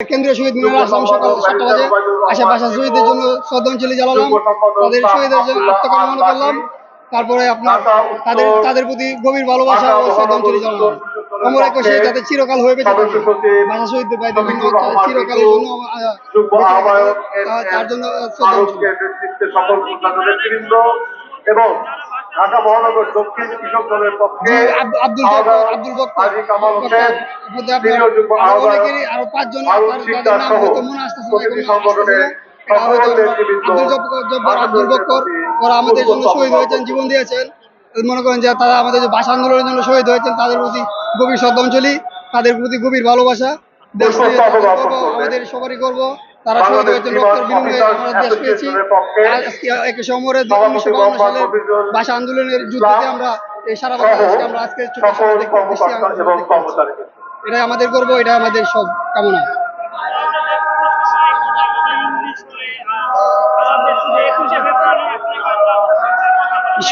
কেন্দ্রীয় শহীদ মিনারে আসলাম সকাল 7টা বাজে। আশেপাশে শহীদদের জন্য শ্রদ্ধাঞ্জলি জানালাম, তাদের শহীদের জন্য আত্মকামনা করলাম। তারপরে আপনার তাদের প্রতি গভীর ভালোবাসা ও শ্রদ্ধাঞ্জলি জানালাম। অমর একুশে যাতে চিরকাল হয়ে বেঁচে থাকে, ভাষা শহীদদের ভাই বিভিন্ন চিরকালের জন্য তার জন্য শ্রদ্ধাঞ্জলি। এবং ঢাকা মহানগর দক্ষিণ কৃষক দলের পক্ষে আব্দুল বক্কর অনেকেরই আরো 5 জন যাদের নাম হয়তো মনে আসতেছে আব্দুল বক্কর, ওরা আমাদের জন্য শহীদ হয়েছেন, জীবন দিয়েছেন। মনে করেন যে তারা আমাদের যে ভাষা আন্দোলনের জন্য শহীদ হয়েছেন, তাদের প্রতি গভীর শ্রদ্ধাঞ্জলি, তাদের প্রতি গভীর ভালোবাসা। দেশ নিয়ে আমাদের সবারই গর্ব, তারা শহীদ হয়েছেন, রক্তের বিনিময়ে আমরা দেশ পেয়েছি। আজকে 21শে অমরের 1952 সালের ভাষা আন্দোলনের যুদ্ধে আমরা এই সারা বাংলাদেশকে আমরা আজকে এটাই আমাদের গর্ব, এটা আমাদের সব কামনা।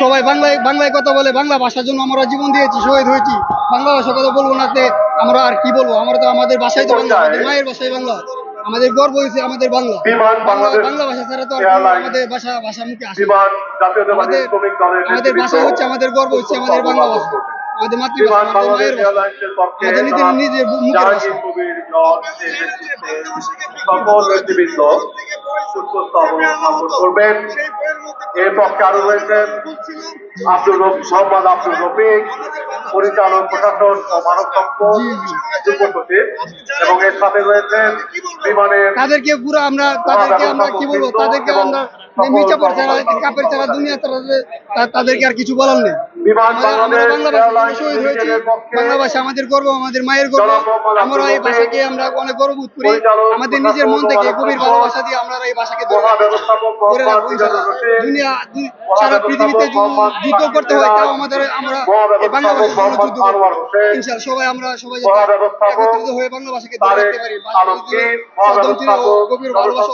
সবাই বাংলায় কথা বলে, বাংলা ভাষার জন্য আমরা জীবন দিয়েছি, শহীদ হয়েছি। বাংলা ভাষা কথা বলবো না, আমরা আর কি বলবো? আমরা তো আমাদের ভাষাই তো বাংলা, আমাদের মায়ের ভাষাই বাংলা, আমাদের গর্ব হয়েছে আমাদের বাংলা। বাংলা ভাষা ছাড়া তো আর আমাদের ভাষা মুখে আসে। আমাদের ভাষা হচ্ছে, আমাদের গর্ব হচ্ছে আমাদের বাংলা ভাষা, আমাদের মাতৃভাষা, আমাদের মায়ের ভাষা, আমাদের নিজের মুখের ভাষা। এর পক্ষে আরো রয়েছেন মোহাম্মদ আব্দুল রফিক, পরিচালক প্রশাসন ও মানব সম্পদ যুগ্ম সচিব, এবং এর সাথে রয়েছেন বিমানের তাদেরকে আমরা কি বলবো, তাদেরকে আমরা মির্জাপুর ছাড়া, কাপের ছাড়া, দুনিয়া ছাড়া তাদেরকে আর কিছু বলার নেই। আমরা বাংলা ভাষা শহীদ হয়েছি, বাংলা ভাষা আমাদের গর্ব, আমাদের মায়ের গর্ব। আমরা এই ভাষাকে আমরা অনেক গর্ববোধ করি, আমাদের নিজের মন থেকে গভীর ভালোবাসা দিয়ে আমরা এই ভাষাকে ধরে রাখবো। দুনিয়া সারা পৃথিবীতে যুদ্ধ করতে হয়, তাও আমরা এই বাংলা ভাষার জন্য যুদ্ধ করবো ইনশাআল্লাহ। সবাই একত্রিত হয়ে বাংলা ভাষাকে ধরে রাখতে পারি, গভীর ভালোবাসা।